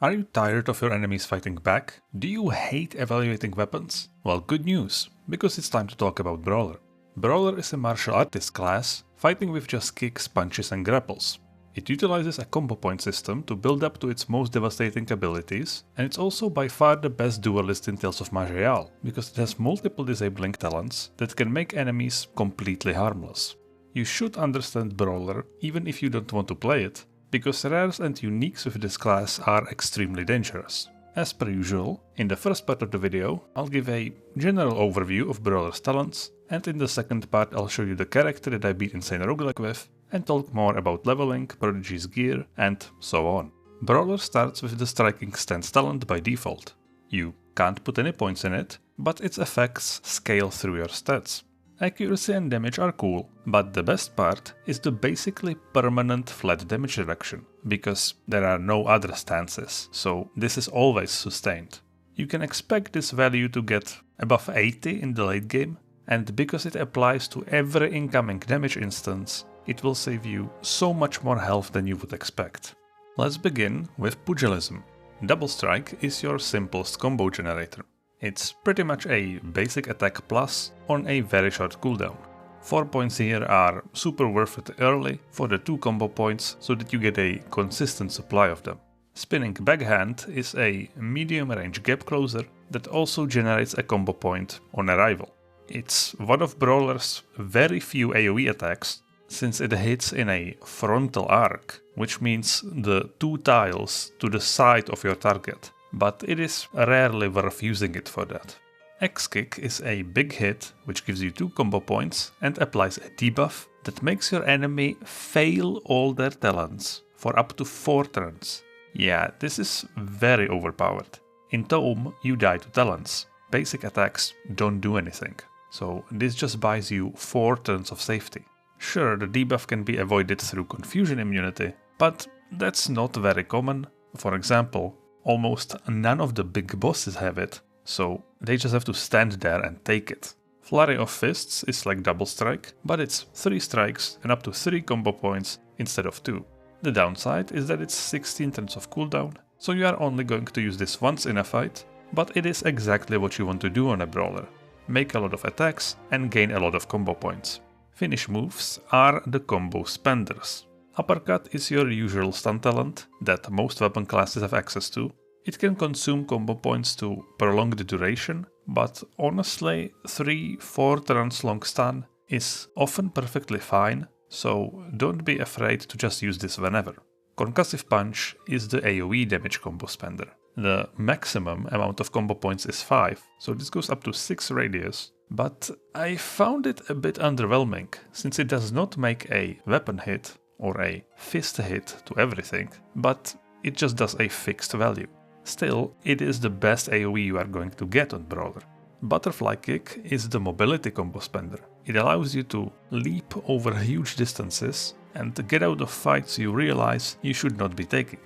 Are you tired of your enemies fighting back? Do you hate evaluating weapons? Well, good news, because it's time to talk about Brawler. Brawler is a martial artist class, fighting with just kicks, punches and grapples. It utilizes a combo point system to build up to its most devastating abilities, and it's also by far the best duelist in Tales of Maj'Eyal, because it has multiple disabling talents that can make enemies completely harmless. You should understand Brawler even if you don't want to play it, because rares and uniques with this class are extremely dangerous. As per usual, in the first part of the video, I'll give a general overview of Brawler's talents, and in the second part I'll show you the character that I beat Insane Roguelike with, and talk more about leveling, Prodigies gear, and so on. Brawler starts with the Striking Stance talent by default. You can't put any points in it, but its effects scale through your stats. Accuracy and damage are cool, but the best part is the basically permanent flat damage reduction, because there are no other stances, so this is always sustained. You can expect this value to get above 80 in the late game, and because it applies to every incoming damage instance, it will save you so much more health than you would expect. Let's begin with Pugilism. Double Strike is your simplest combo generator. It's pretty much a basic attack plus on a very short cooldown. 4 points here are super worth it early for the 2 combo points so that you get a consistent supply of them. Spinning Backhand is a medium range gap closer that also generates a combo point on arrival. It's one of Brawler's very few AoE attacks, since it hits in a frontal arc, which means the 2 tiles to the side of your target, but it is rarely worth using it for that. X-Kick is a big hit which gives you 2 combo points and applies a debuff that makes your enemy fail all their talents for up to 4 turns. Yeah, this is very overpowered. In Tome, you die to talents. Basic attacks don't do anything, so this just buys you 4 turns of safety. Sure, the debuff can be avoided through confusion immunity, but that's not very common. For example, almost none of the big bosses have it, so they just have to stand there and take it. Flurry of Fists is like Double Strike, but it's 3 strikes and up to 3 combo points instead of 2. The downside is that it's 16 turns of cooldown, so you are only going to use this once in a fight, but it is exactly what you want to do on a Brawler. Make a lot of attacks and gain a lot of combo points. Finish moves are the combo spenders. Uppercut is your usual stun talent that most weapon classes have access to. It can consume combo points to prolong the duration, but honestly 3-4 turns long stun is often perfectly fine, so don't be afraid to just use this whenever. Concussive Punch is the AoE damage combo spender. The maximum amount of combo points is 5, so this goes up to 6 radius, but I found it a bit underwhelming, since it does not make a weapon hit or a fist hit to everything, but it just does a fixed value. Still, it is the best AoE you are going to get on Brawler. Butterfly Kick is the mobility combo spender. It allows you to leap over huge distances and get out of fights you realize you should not be taking.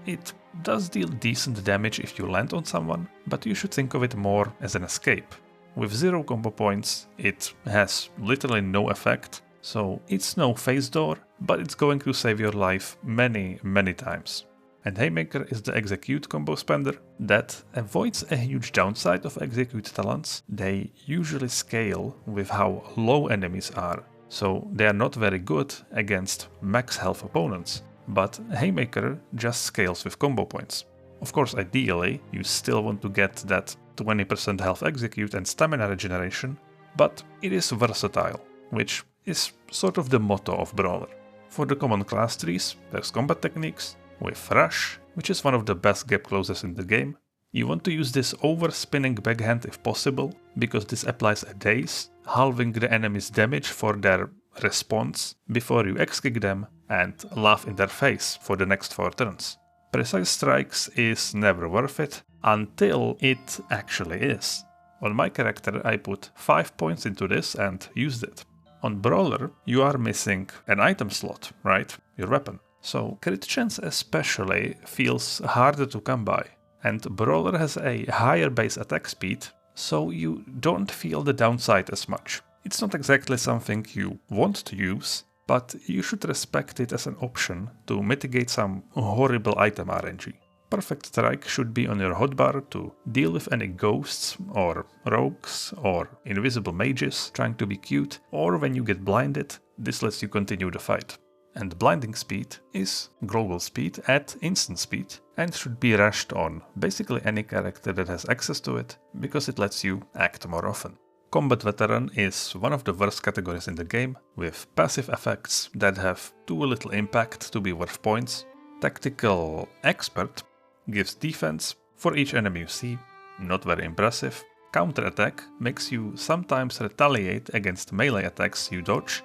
It does deal decent damage if you land on someone, but you should think of it more as an escape. With 0 combo points, it has literally no effect, so it's no phase door, but it's going to save your life many times. And Haymaker is the execute combo spender that avoids a huge downside of execute talents. They usually scale with how low enemies are, so they are not very good against max health opponents, but Haymaker just scales with combo points. Of course, ideally, you still want to get that 20% health execute and stamina regeneration, but it is versatile, which is sort of the motto of Brawler. For the common class trees, there's combat techniques, with Rush, which is one of the best gap closers in the game. You want to use this over spinning backhand if possible, because this applies a daze, halving the enemy's damage for their response before you X-kick them and laugh in their face for the next 4 turns. Precise Strikes is never worth it, until it actually is. On my character I put 5 points into this and used it. On Brawler you are missing an item slot, right? Your weapon. So crit chance especially feels harder to come by, and Brawler has a higher base attack speed, so you don't feel the downside as much. It's not exactly something you want to use, but you should respect it as an option to mitigate some horrible item RNG. Perfect Strike should be on your hotbar to deal with any ghosts or rogues or invisible mages trying to be cute, or when you get blinded, this lets you continue the fight. And Blinding Speed is global speed at instant speed and should be rushed on basically any character that has access to it, because it lets you act more often. Combat Veteran is one of the worst categories in the game, with passive effects that have too little impact to be worth points. Tactical Expert gives defense for each enemy you see, not very impressive. Counterattack makes you sometimes retaliate against melee attacks you dodge,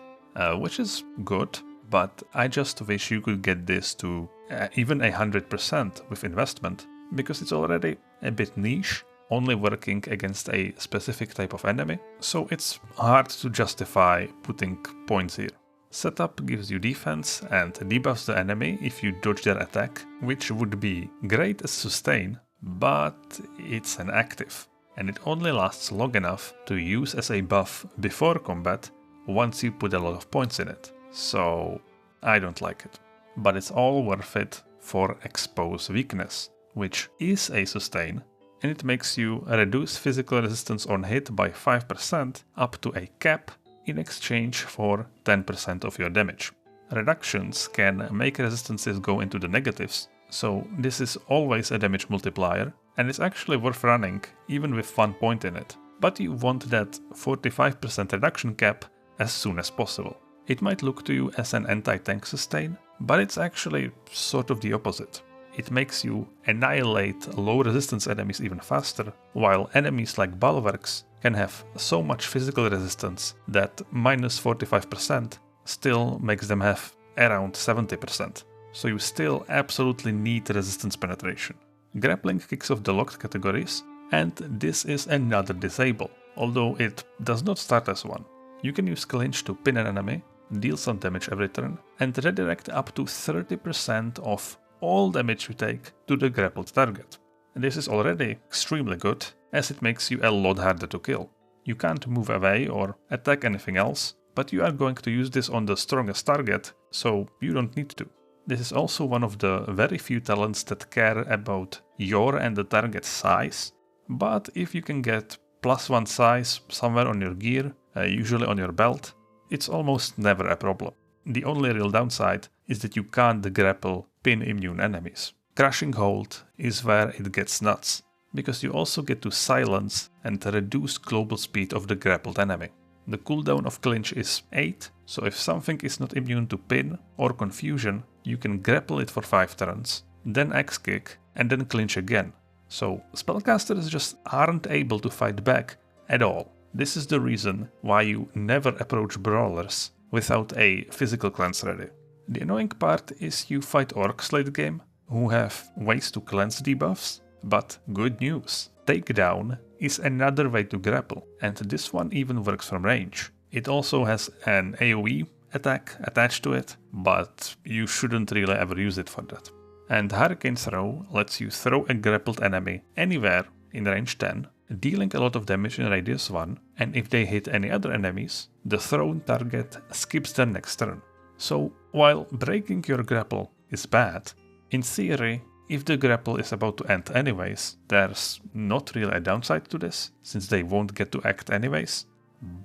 which is good, but I just wish you could get this to even 100% with investment, because it's already a bit niche, only working against a specific type of enemy, so it's hard to justify putting points here. Setup gives you defense and debuffs the enemy if you dodge their attack, which would be great as sustain, but it's an active, and it only lasts long enough to use as a buff before combat once you put a lot of points in it, so I don't like it. But it's all worth it for Expose Weakness, which is a sustain, and it makes you reduce physical resistance on hit by 5% up to a cap in exchange for 10% of your damage. Reductions can make resistances go into the negatives, so this is always a damage multiplier, and it's actually worth running even with 1 point in it. But you want that 45% reduction cap as soon as possible. It might look to you as an anti-tank sustain, but it's actually sort of the opposite. It makes you annihilate low resistance enemies even faster, while enemies like bulwarks can have so much physical resistance that minus 45% still makes them have around 70%. So you still absolutely need resistance penetration. Grappling kicks off the locked categories, and this is another disable, although it does not start as one. You can use clinch to pin an enemy, deal some damage every turn, and redirect up to 30% of all damage you take to the grappled target. This is already extremely good, as it makes you a lot harder to kill. You can't move away or attack anything else, but you are going to use this on the strongest target, so you don't need to. This is also one of the very few talents that care about your and the target's size, but if you can get +1 size somewhere on your gear, usually on your belt, it's almost never a problem. The only real downside is that you can't grapple pin immune enemies. Crushing Hold is where it gets nuts, because you also get to silence and reduce global speed of the grappled enemy. The cooldown of clinch is 8, so if something is not immune to pin or confusion, you can grapple it for 5 turns, then axe kick, and then clinch again. So spellcasters just aren't able to fight back at all. This is the reason why you never approach brawlers without a physical cleanse ready. The annoying part is you fight orcs late game, who have ways to cleanse debuffs, but good news, takedown is another way to grapple, and this one even works from range. It also has an AoE attack attached to it, but you shouldn't really ever use it for that. And Hurricane Throw lets you throw a grappled enemy anywhere in range 10, dealing a lot of damage in radius 1, and if they hit any other enemies, the thrown target skips their next turn. So while breaking your grapple is bad, in theory, if the grapple is about to end anyways, there's not really a downside to this, since they won't get to act anyways.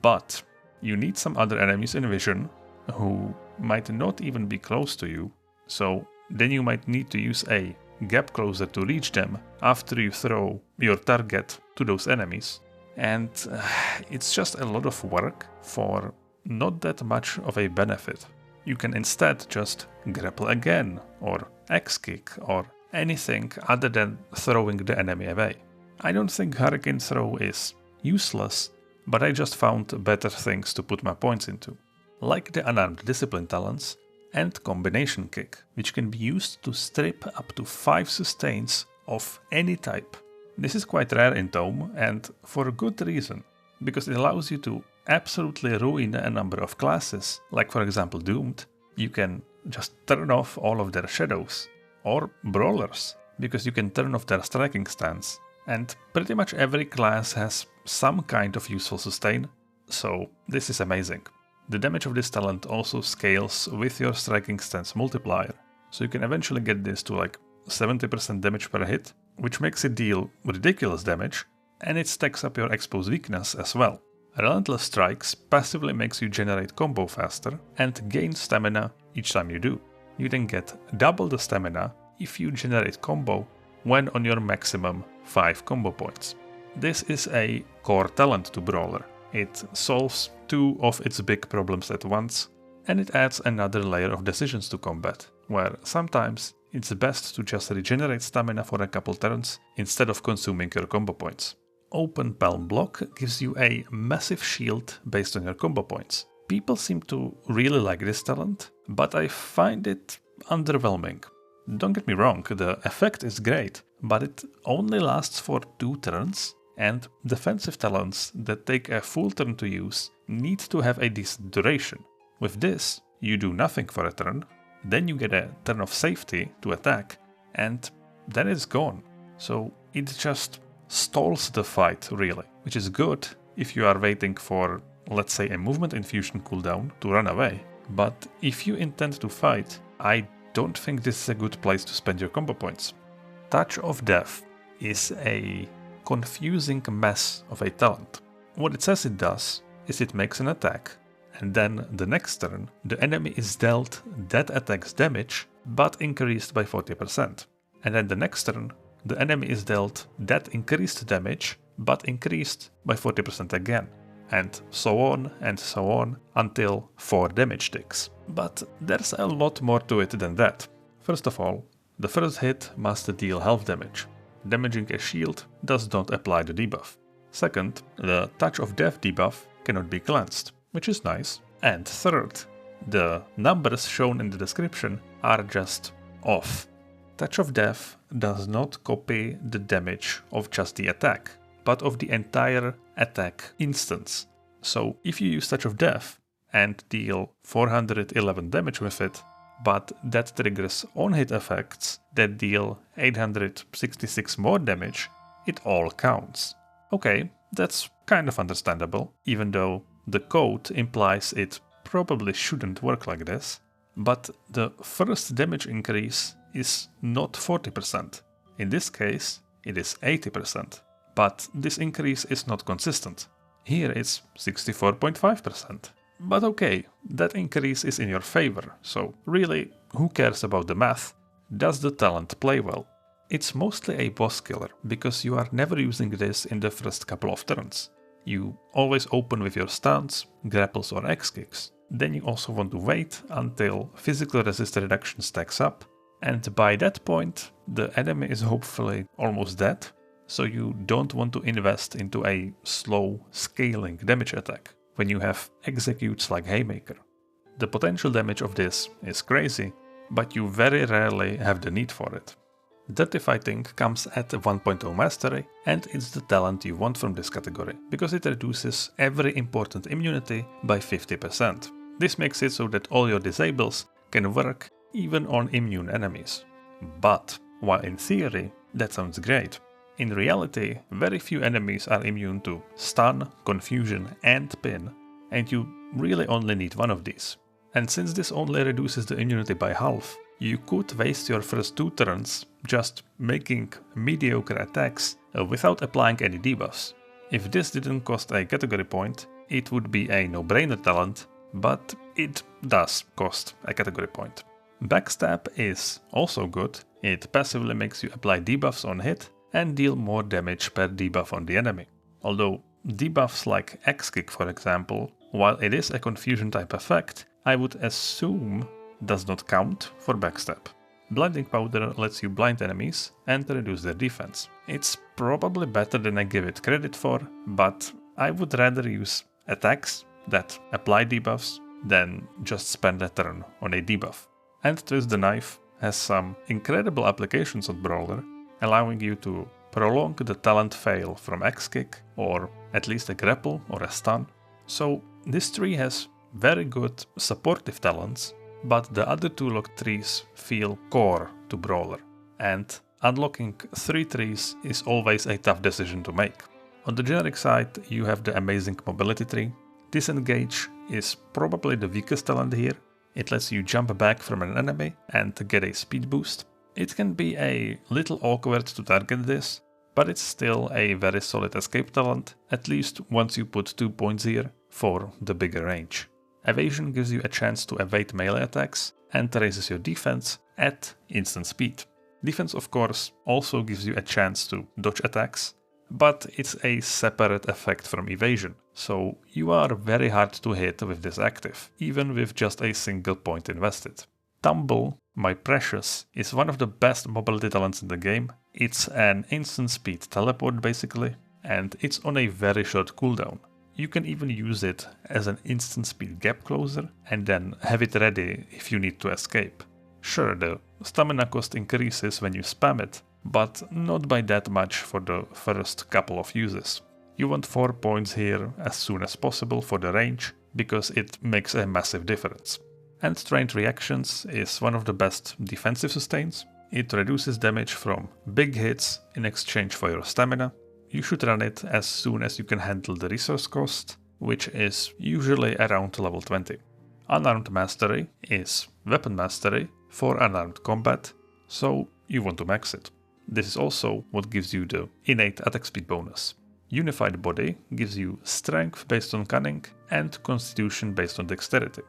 But you need some other enemies in vision who might not even be close to you, so then you might need to use a gap closer to reach them after you throw your target to those enemies. And it's just a lot of work for not that much of a benefit. You can instead just grapple again, or axe kick, or anything other than throwing the enemy away. I don't think Hurricane Throw is useless, but I just found better things to put my points into, like the Unarmed Discipline talents and Combination Kick, which can be used to strip up to 5 sustains of any type. This is quite rare in Tome, and for a good reason, because it allows you to absolutely ruin a number of classes, like for example Doomed. You can just turn off all of their shadows, or Brawlers, because you can turn off their striking stance, and pretty much every class has some kind of useful sustain, so this is amazing. The damage of this talent also scales with your striking stance multiplier, so you can eventually get this to like 70% damage per hit, which makes it deal ridiculous damage, and it stacks up your exposed weakness as well. Relentless Strikes passively makes you generate combo faster and gain stamina each time you do. You then get double the stamina if you generate combo when on your maximum 5 combo points. This is a core talent to Brawler. It solves 2 of its big problems at once, and it adds another layer of decisions to combat, where sometimes it's best to just regenerate stamina for a couple turns instead of consuming your combo points. Open Palm Block gives you a massive shield based on your combo points. People seem to really like this talent, but I find it underwhelming. Don't get me wrong, the effect is great, but it only lasts for 2 turns, and defensive talents that take a full turn to use need to have a decent duration. With this, you do nothing for a turn, then you get a turn of safety to attack, and then it's gone. So it just stalls the fight, really, which is good if you are waiting for, let's say, a movement infusion cooldown to run away. But if you intend to fight, I don't think this is a good place to spend your combo points. Touch of Death is a confusing mess of a talent. What it says it does is it makes an attack, and then the next turn the enemy is dealt that attack's damage but increased by 40%. And then the next turn the enemy is dealt that increased damage but increased by 40% again. And so on until 4 damage ticks. But there's a lot more to it than that. First of all, the first hit must deal health damage. Damaging a shield does not apply the debuff. Second, the Touch of Death debuff cannot be cleansed, which is nice. And third, the numbers shown in the description are just off. Touch of Death does not copy the damage of just the attack, but of the entire attack instance. So if you use Touch of Death and deal 411 damage with it, but that triggers on-hit effects that deal 866 more damage, it all counts. Okay, that's kind of understandable, even though the code implies it probably shouldn't work like this. But the first damage increase is not 40%. In this case, it is 80%. But this increase is not consistent. Here it's 64.5%. But okay, that increase is in your favor, so really, who cares about the math? Does the talent play well? It's mostly a boss killer, because you are never using this in the first couple of turns. You always open with your stuns, grapples or X-kicks. Then you also want to wait until physical resist reduction stacks up, and by that point the enemy is hopefully almost dead, so you don't want to invest into a slow scaling damage attack when you have executes like Haymaker. The potential damage of this is crazy, but you very rarely have the need for it. Dirty Fighting comes at 1.0 Mastery, and it's the talent you want from this category, because it reduces every important immunity by 50%. This makes it so that all your disables can work even on immune enemies. But, while in theory that sounds great, in reality very few enemies are immune to stun, confusion and pin, and you really only need one of these. And since this only reduces the immunity by half, you could waste your first 2 turns just making mediocre attacks without applying any debuffs. If this didn't cost a category point, it would be a no-brainer talent, but it does cost a category point. Backstab is also good. It passively makes you apply debuffs on hit and deal more damage per debuff on the enemy. Although debuffs like X-Kick, for example, while it is a confusion type effect, I would assume does not count for Backstab. Blinding Powder lets you blind enemies and reduce their defense. It's probably better than I give it credit for, but I would rather use attacks that apply debuffs than just spend a turn on a debuff. And Twist the Knife has some incredible applications on Brawler, allowing you to prolong the talent fail from X-Kick, or at least a grapple or a stun. So this tree has very good supportive talents, but the other 2 locked trees feel core to Brawler, and unlocking 3 trees is always a tough decision to make. On the generic side, you have the amazing mobility tree. Disengage is probably the weakest talent here. It lets you jump back from an enemy and get a speed boost. It can be a little awkward to target this, but it's still a very solid escape talent, at least once you put 2 points here for the bigger range. Evasion gives you a chance to evade melee attacks and raises your defense at instant speed. Defense, of course, also gives you a chance to dodge attacks, but it's a separate effect from evasion, so you are very hard to hit with this active, even with just a single point invested. Tumble, my precious, is one of the best mobility talents in the game. It's an instant speed teleport basically, and it's on a very short cooldown. You can even use it as an instant speed gap closer and then have it ready if you need to escape. Sure, the stamina cost increases when you spam it, but not by that much for the first couple of uses. You want 4 points here as soon as possible for the range, because it makes a massive difference. And Trained Reactions is one of the best defensive sustains. It reduces damage from big hits in exchange for your stamina. You should run it as soon as you can handle the resource cost, which is usually around level 20. Unarmed Mastery is Weapon Mastery for unarmed combat, so you want to max it. This is also what gives you the innate attack speed bonus. Unified Body gives you strength based on cunning and constitution based on dexterity.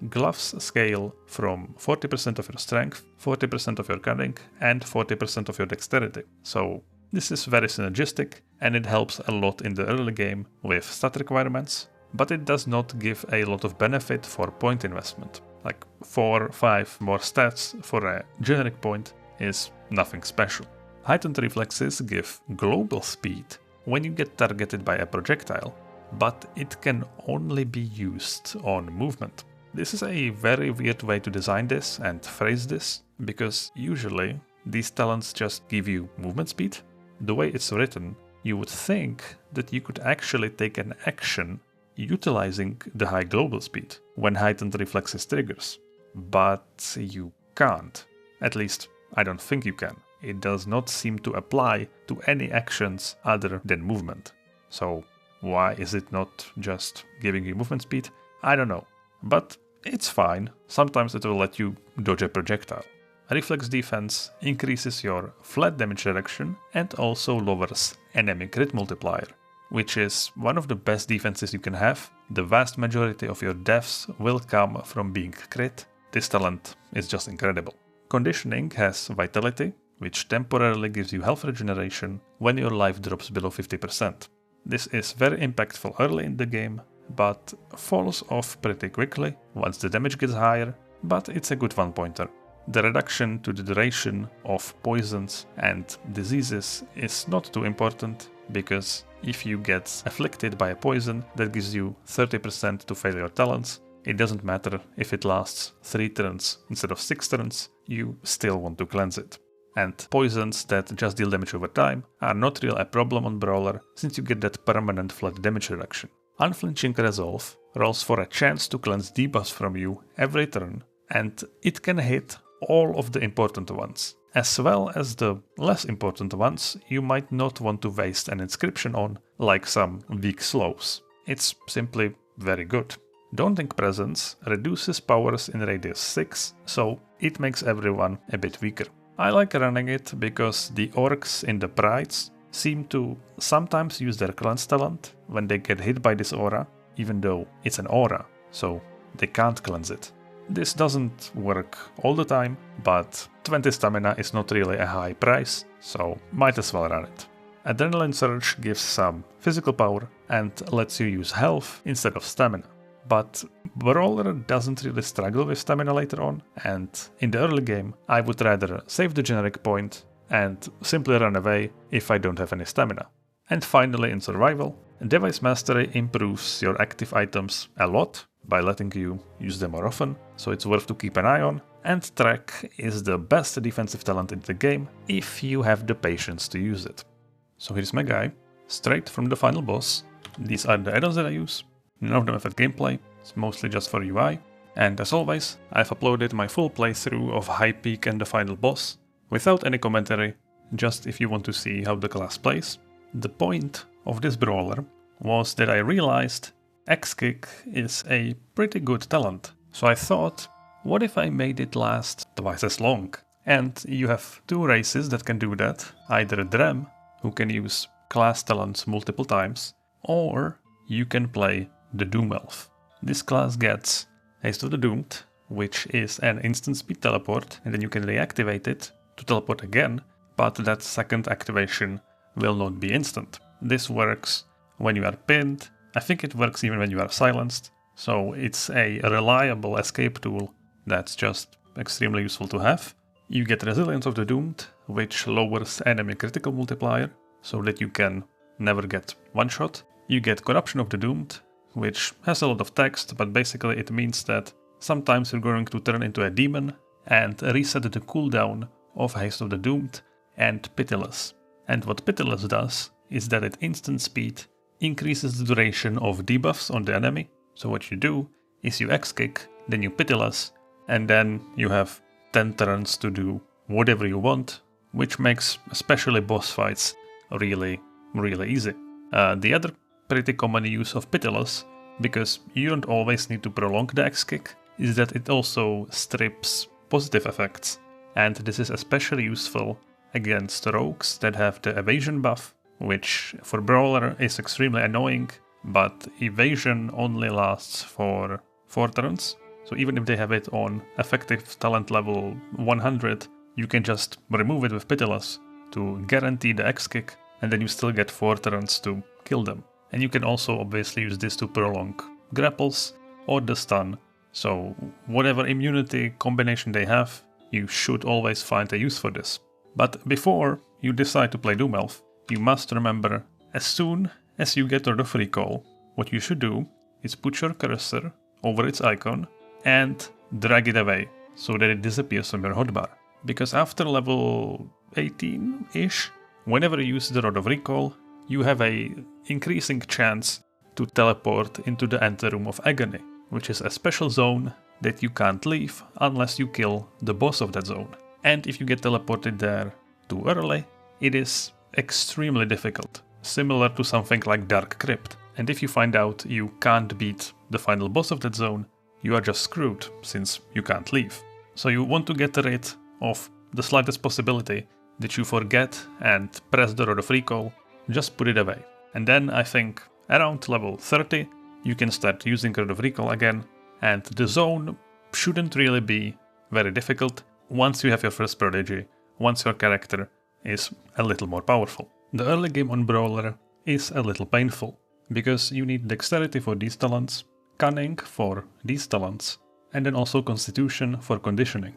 Gloves scale from 40% of your strength, 40% of your cunning, and 40% of your dexterity. So this is very synergistic and it helps a lot in the early game with stat requirements, but it does not give a lot of benefit for point investment. Like 4 or 5 more stats for a generic point is nothing special. Heightened Reflexes give global speed when you get targeted by a projectile, but it can only be used on movement. This is a very weird way to design this and phrase this, because usually these talents just give you movement speed. The way it's written, you would think that you could actually take an action utilizing the high global speed when Heightened Reflexes triggers, but you can't. At least, I don't think you can. It does not seem to apply to any actions other than movement. So why is it not just giving you movement speed? I don't know. But it's fine. Sometimes it will let you dodge a projectile. Reflex Defense increases your flat damage reduction and also lowers enemy crit multiplier, which is one of the best defenses you can have. The vast majority of your deaths will come from being crit. This talent is just incredible. Conditioning has Vitality, which temporarily gives you health regeneration when your life drops below 50%. This is very impactful early in the game, but falls off pretty quickly once the damage gets higher, but it's a good one pointer. The reduction to the duration of poisons and diseases is not too important, because if you get afflicted by a poison that gives you 30% to fail your talents, it doesn't matter if it lasts 3 turns instead of 6 turns, you still want to cleanse it. And poisons that just deal damage over time are not really a problem on Brawler, since you get that permanent flat damage reduction. Unflinching Resolve rolls for a chance to cleanse debuffs from you every turn, and it can hit all of the important ones, as well as the less important ones you might not want to waste an inscription on, like some weak slows. It's simply very good. Daunting Presence reduces powers in radius 6, so it makes everyone a bit weaker. I like running it because the Orcs in the Prides seem to sometimes use their cleanse talent when they get hit by this aura, even though it's an aura, so they can't cleanse it. This doesn't work all the time, but 20 stamina is not really a high price, so might as well run it. Adrenaline Surge gives some physical power and lets you use health instead of stamina. But Brawler doesn't really struggle with stamina later on, and in the early game I would rather save the generic point and simply run away if I don't have any stamina. And finally, in Survival, Device Mastery improves your active items a lot by letting you use them more often, so it's worth to keep an eye on. And Track is the best defensive talent in the game if you have the patience to use it. So here's my guy, straight from the final boss. These are the add-ons that I use. None of them affect gameplay, it's mostly just for UI. And as always, I've uploaded my full playthrough of High Peak and the final boss, without any commentary, just if you want to see how the class plays. The point of this Brawler was that I realized X-Kick is a pretty good talent, so I thought, what if I made it last twice as long? And you have two races that can do that, either Drem, who can use class talents multiple times, or you can play the Doom Elf. This class gets Haste of the Doomed, which is an instant speed teleport, and then you can reactivate it to teleport again, but that second activation will not be instant. This works when you are pinned. I think it works even when you are silenced, so it's a reliable escape tool that's just extremely useful to have. You get Resilience of the Doomed, which lowers enemy critical multiplier, so that you can never get one-shot. You get Corruption of the Doomed, which has a lot of text, but basically it means that sometimes you're going to turn into a demon and reset the cooldown of Haste of the Doomed and Pitiless. And what Pitiless does is that at instant speed increases the duration of debuffs on the enemy. So what you do is you X-kick, then you Pitiless, and then you have 10 turns to do whatever you want, which makes especially boss fights really easy. The other pretty common use of Pitiless, because you don't always need to prolong the X-kick, is that it also strips positive effects, and this is especially useful against rogues that have the evasion buff, which for Brawler is extremely annoying, but evasion only lasts for 4 turns, so even if they have it on effective talent level 100, you can just remove it with Pitiless to guarantee the X-kick, and then you still get 4 turns to kill them. And you can also obviously use this to prolong grapples or the stun, so whatever immunity combination they have, you should always find a use for this. But before you decide to play Doom Elf, you must remember, as soon as you get rid of recall, what you should do is put your cursor over its icon and drag it away so that it disappears from your hotbar. Because after level 18-ish, whenever you use the Rod of Recall, you have a increasing chance to teleport into the Anteroom of Agony, which is a special zone that you can't leave unless you kill the boss of that zone. And if you get teleported there too early, it is extremely difficult, similar to something like Dark Crypt. And if you find out you can't beat the final boss of that zone, you are just screwed, since you can't leave. So you want to get rid of the slightest possibility that you forget and press the Rod of Recall, just put it away. And then I think around level 30, you can start using Rod of Recall again, and the zone shouldn't really be very difficult once you have your first Prodigy, once your character is a little more powerful. The early game on Brawler is a little painful, because you need Dexterity for these talents, Cunning for these talents, and then also Constitution for conditioning.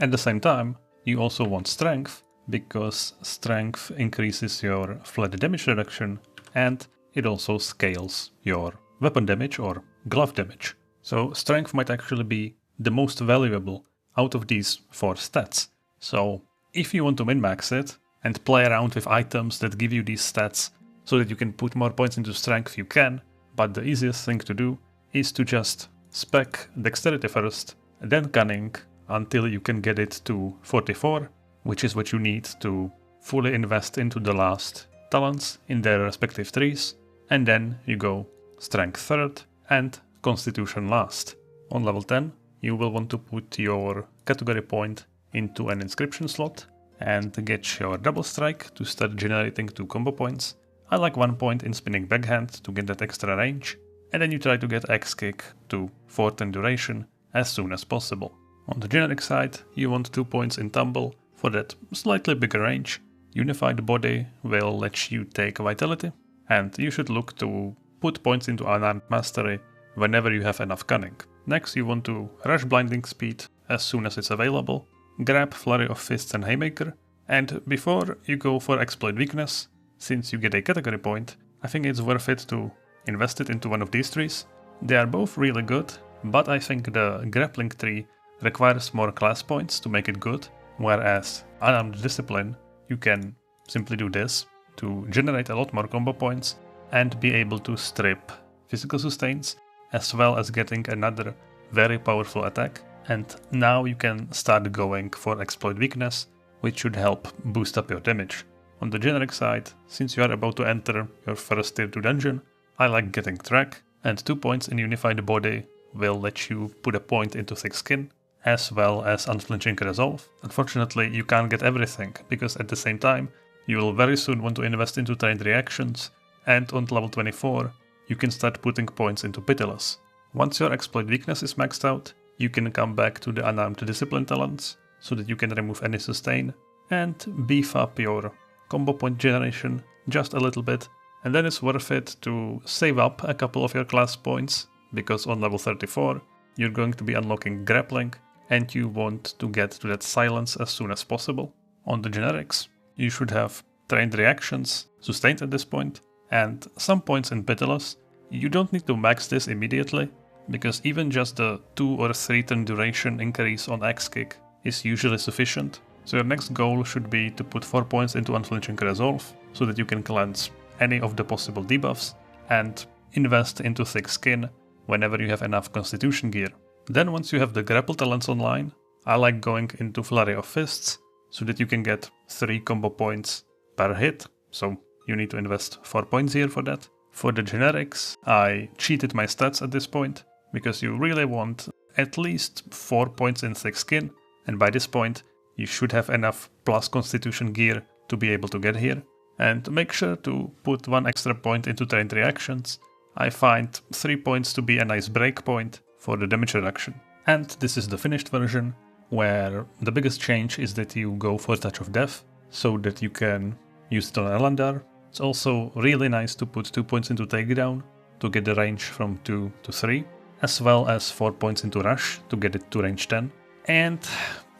At the same time, you also want Strength, because Strength increases your flat damage reduction, and it also scales your weapon damage or glove damage. So Strength might actually be the most valuable out of these 4 stats. So if you want to min-max it and play around with items that give you these stats so that you can put more points into Strength, you can, but the easiest thing to do is to just spec Dexterity first, then Cunning until you can get it to 44, which is what you need to fully invest into the last talents in their respective trees, and then you go Strength third and Constitution last. On level 10, you will want to put your category point into an Inscription slot and get your Double Strike to start generating 2 combo points. I like 1 point in Spinning Backhand to get that extra range, and then you try to get X-Kick to 4 turn duration as soon as possible. On the generic side, you want 2 points in Tumble for that slightly bigger range. Unified Body will let you take Vitality, and you should look to put points into Unarmed Mastery whenever you have enough Cunning. Next, you want to rush Blinding Speed as soon as it's available, grab Flurry of Fists and Haymaker, and before you go for Exploit Weakness, since you get a category point, I think it's worth it to invest it into one of these trees. They are both really good, but I think the Grappling tree requires more class points to make it good, whereas Unarmed Discipline, you can simply do this to generate a lot more combo points and be able to strip physical sustains, as well as getting another very powerful attack. And now you can start going for Exploit Weakness, which should help boost up your damage. On the generic side, since you are about to enter your first tier 2 dungeon, I like getting Track, and 2 points in Unified Body will let you put a point into Thick Skin, as well as Unflinching Resolve. Unfortunately, you can't get everything, because at the same time, you will very soon want to invest into Trained Reactions, and on level 24, you can start putting points into Pitiless. Once your exploit weakness is maxed out, you can come back to the Unarmed Discipline talents, so that you can remove any sustain, and beef up your combo point generation just a little bit, and then it's worth it to save up a couple of your class points, because on level 34, you're going to be unlocking Grappling, and you want to get to that silence as soon as possible. On the generics, you should have Trained Reactions sustained at this point, and some points in Pitiless. You don't need to max this immediately, because even just the 2 or 3 turn duration increase on X-Kick is usually sufficient. So your next goal should be to put 4 points into Unflinching Resolve, so that you can cleanse any of the possible debuffs, and invest into Thick Skin whenever you have enough Constitution gear. Then once you have the Grapple talents online, I like going into Flurry of Fists, so that you can get 3 combo points per hit, so you need to invest 4 points here for that. For the generics, I cheated my stats at this point, because you really want at least 4 points in Thick Skin, and by this point you should have enough plus Constitution gear to be able to get here. And make sure to put 1 extra point into Trained Reactions. I find 3 points to be a nice break point for the damage reduction. And this is the finished version, where the biggest change is that you go for Touch of Death, so that you can use it on Elandar. It's also really nice to put 2 points into Takedown to get the range from 2 to 3, as well as 4 points into Rush to get it to range 10. And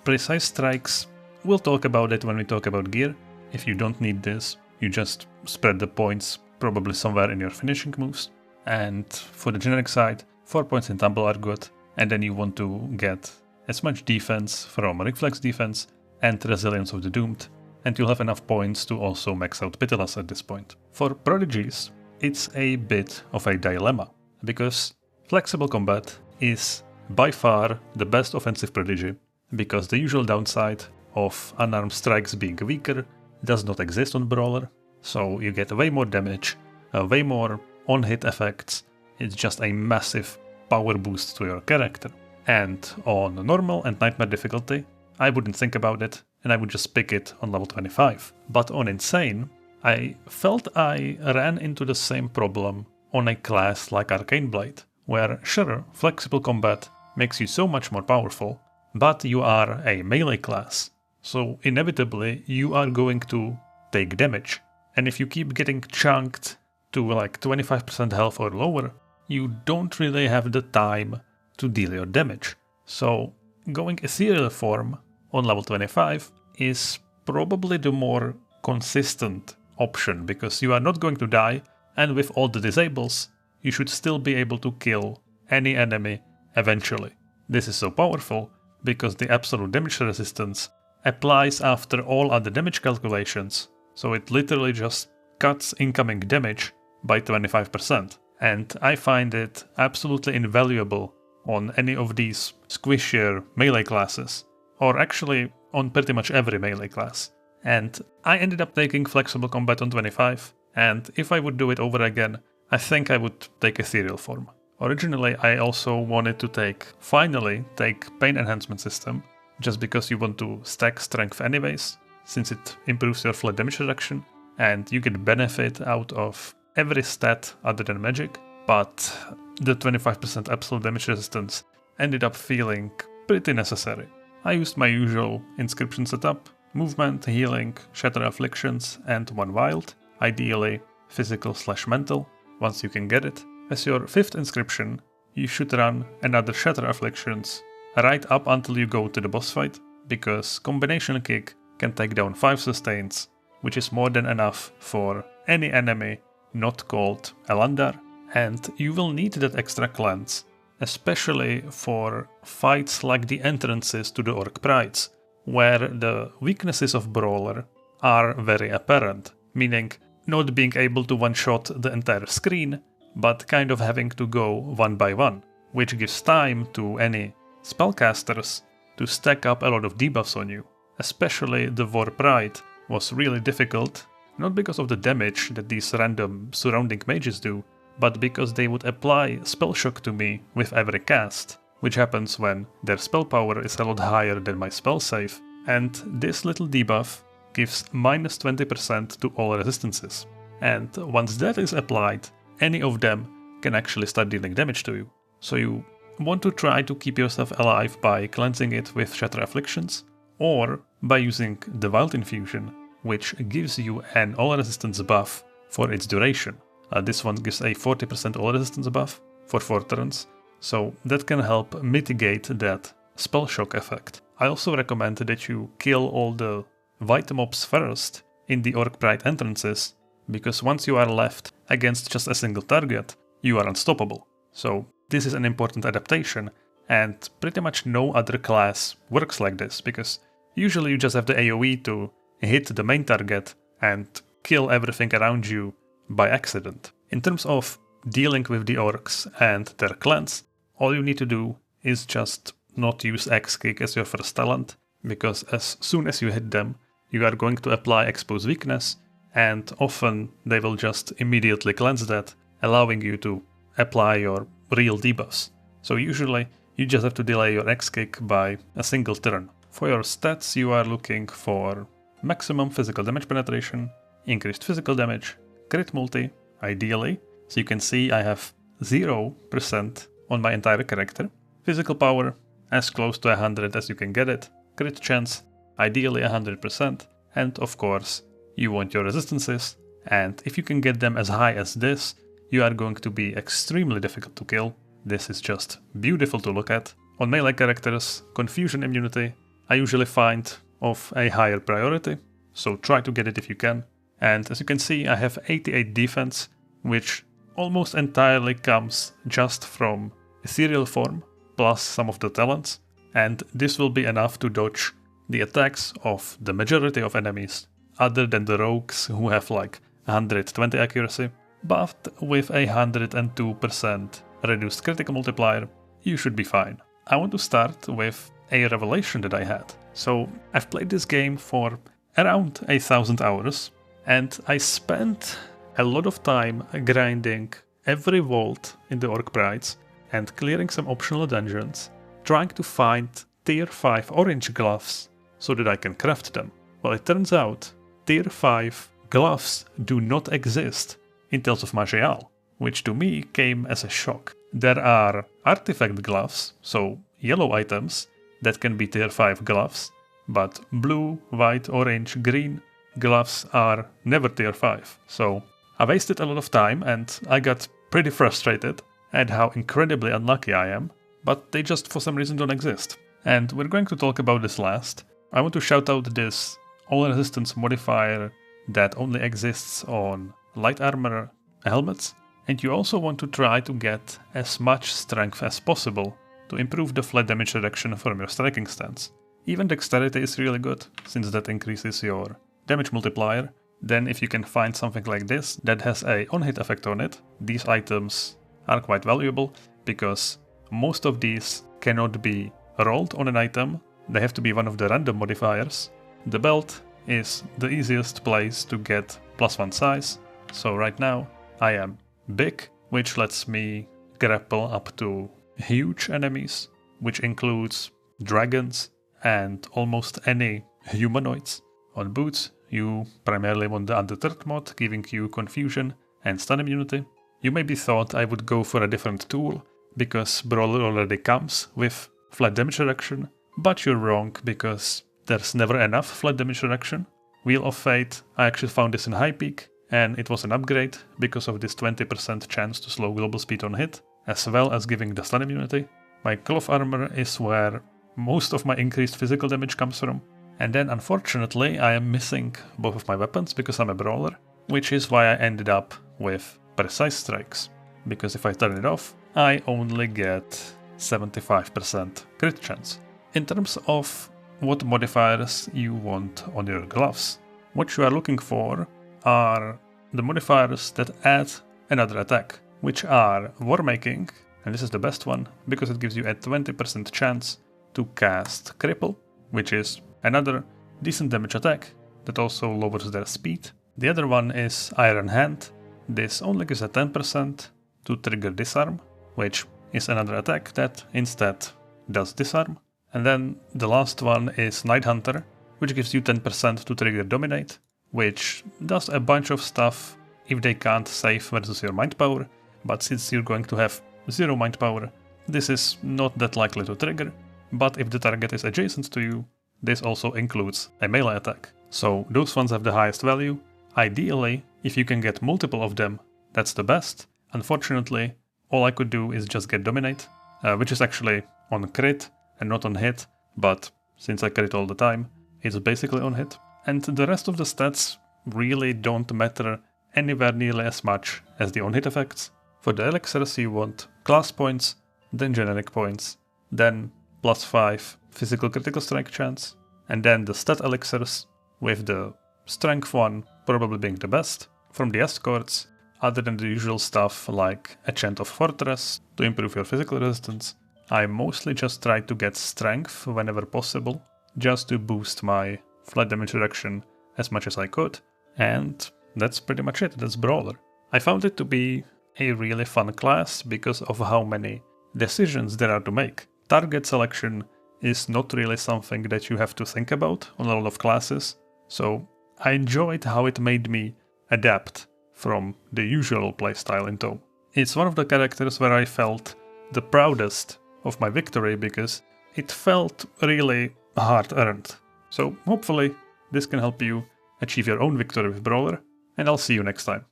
Precise Strikes, we'll talk about it when we talk about gear. If you don't need this, you just spread the points probably somewhere in your finishing moves. And for the generic side, 4 points in Tumble are good, and then you want to get as much defense from Reflex Defense and Resilience of the Doomed, and you'll have enough points to also max out Pitiless at this point. For Prodigies, it's a bit of a dilemma, because Flexible Combat is by far the best offensive Prodigy, because the usual downside of unarmed strikes being weaker does not exist on Brawler, so you get way more damage, way more on-hit effects. It's just a massive power boost to your character. And on normal and nightmare difficulty, I wouldn't think about it, and I would just pick it on level 25. But on insane, I felt I ran into the same problem on a class like Arcane Blade, where sure, Flexible Combat makes you so much more powerful, but you are a melee class, so inevitably you are going to take damage. And if you keep getting chunked to like 25% health or lower, you don't really have the time to deal your damage. So going Ethereal form on level 25 is probably the more consistent option, because you are not going to die, and with all the disables, you should still be able to kill any enemy eventually. This is so powerful because the absolute damage resistance applies after all other damage calculations, so it literally just cuts incoming damage by 25%. And I find it absolutely invaluable on any of these squishier melee classes, or actually on pretty much every melee class. And I ended up taking Flexible Combat on 25, and if I would do it over again, I think I would take Ethereal form. Originally, I also wanted to finally take Pain Enhancement System, just because you want to stack strength anyways, since it improves your flat damage reduction, and you get benefit out of every stat other than magic, but the 25% absolute damage resistance ended up feeling pretty necessary. I used my usual Inscription setup: movement, healing, Shatter Afflictions, and 1 wild, ideally physical/mental, once you can get it. As your 5th inscription, you should run another Shatter Afflictions right up until you go to the boss fight, because Combination Kick can take down 5 sustains, which is more than enough for any enemy not called Elandar, and you will need that extra cleanse, especially for fights like the entrances to the Orc Prides, where the weaknesses of Brawler are very apparent, meaning not being able to one-shot the entire screen, but kind of having to go one by one, which gives time to any spellcasters to stack up a lot of debuffs on you. Especially the War Pride was really difficult, not because of the damage that these random surrounding mages do, but because they would apply Spellshock to me with every cast, which happens when their spell power is a lot higher than my spell save, and this little debuff gives minus 20% to all resistances. And once that is applied, any of them can actually start dealing damage to you. So you want to try to keep yourself alive by cleansing it with Shatter Afflictions, or by using the Wild Infusion, which gives you an all resistance buff for its duration. This one gives a 40% all resistance buff for 4 turns, so that can help mitigate that Spellshock effect. I also recommend that you kill all the white mobs first in the Orc Pride entrances, because once you are left against just a single target, you are unstoppable. So this is an important adaptation, and pretty much no other class works like this, because usually you just have the AoE to hit the main target and kill everything around you by accident. In terms of dealing with the orcs and their clans, all you need to do is just not use X-Kick as your first talent, because as soon as you hit them, you are going to apply Expose Weakness, and often they will just immediately cleanse that, allowing you to apply your real debuffs. So usually you just have to delay your X-Kick by a single turn. For your stats, you are looking for maximum physical damage penetration, increased physical damage, crit multi, ideally. So you can see I have 0% on my entire character. Physical power, as close to 100 as you can get it. Crit chance, ideally 100%. And of course, you want your resistances. And if you can get them as high as this, you are going to be extremely difficult to kill. This is just beautiful to look at. On melee characters, Confusion Immunity I usually find of a higher priority, so try to get it if you can. And as you can see, I have 88 defense, which almost entirely comes just from Ethereal Form, plus some of the talents, and this will be enough to dodge the attacks of the majority of enemies, other than the rogues who have like 120 accuracy, but with a 102% reduced critical multiplier, you should be fine. I want to start with a revelation that I had. So I've played this game for around 1,000 hours, and I spent a lot of time grinding every vault in the Orc Prides and clearing some optional dungeons, trying to find tier 5 orange gloves so that I can craft them. Well, it turns out tier 5 gloves do not exist in Tales of Maj'Eyal, which to me came as a shock. There are artifact gloves, so yellow items, that can be tier 5 gloves, but blue, white, orange, green gloves are never tier 5. So I wasted a lot of time and I got pretty frustrated at how incredibly unlucky I am, but they just for some reason don't exist. And we're going to talk about this last. I want to shout out this all resistance modifier that only exists on light armor helmets, and you also want to try to get as much strength as possible to improve the flat damage reduction from your striking stance. Even dexterity is really good, since that increases your damage multiplier. Then if you can find something like this that has a on-hit effect on it, these items are quite valuable, because most of these cannot be rolled on an item, they have to be one of the random modifiers. The belt is the easiest place to get +1 size, so right now I am big, which lets me grapple up to huge enemies, which includes dragons and almost any humanoids. On boots, you primarily want the Undeterred mod, giving you confusion and stun immunity. You maybe thought I would go for a different tool, because Brawler already comes with flat damage reduction, but you're wrong, because there's never enough flat damage reduction. Wheel of Fate, I actually found this in High Peak, and it was an upgrade because of this 20% chance to slow global speed on hit, as well as giving the stun immunity. My cloth armor is where most of my increased physical damage comes from. And then unfortunately I am missing both of my weapons because I'm a brawler, which is why I ended up with precise strikes. Because if I turn it off, I only get 75% crit chance. In terms of what modifiers you want on your gloves, what you are looking for are the modifiers that add another attack, which are Warmaking, and this is the best one because it gives you a 20% chance to cast Cripple, which is another decent damage attack that also lowers their speed. The other one is Iron Hand. This only gives a 10% to trigger Disarm, which is another attack that instead does disarm. And then the last one is Night Hunter, which gives you 10% to trigger Dominate, which does a bunch of stuff if they can't save versus your mind power, but since you're going to have 0 mind power, this is not that likely to trigger, but if the target is adjacent to you, this also includes a melee attack. So those ones have the highest value. Ideally, if you can get multiple of them, that's the best. Unfortunately, all I could do is just get Dominate, which is actually on crit and not on hit, but since I crit all the time, it's basically on hit. And the rest of the stats really don't matter anywhere nearly as much as the on-hit effects. For the elixirs you want class points, then generic points, then +5 physical critical strike chance, and then the stat elixirs, with the strength one probably being the best. From the escorts, other than the usual stuff like a Chant of Fortress to improve your physical resistance, I mostly just try to get strength whenever possible, just to boost my flat damage reduction as much as I could, and that's pretty much it, that's Brawler. I found it to be a really fun class because of how many decisions there are to make. Target selection is not really something that you have to think about on a lot of classes, so I enjoyed how it made me adapt from the usual playstyle in Tome. It's one of the characters where I felt the proudest of my victory because it felt really hard-earned. So hopefully this can help you achieve your own victory with Brawler, and I'll see you next time.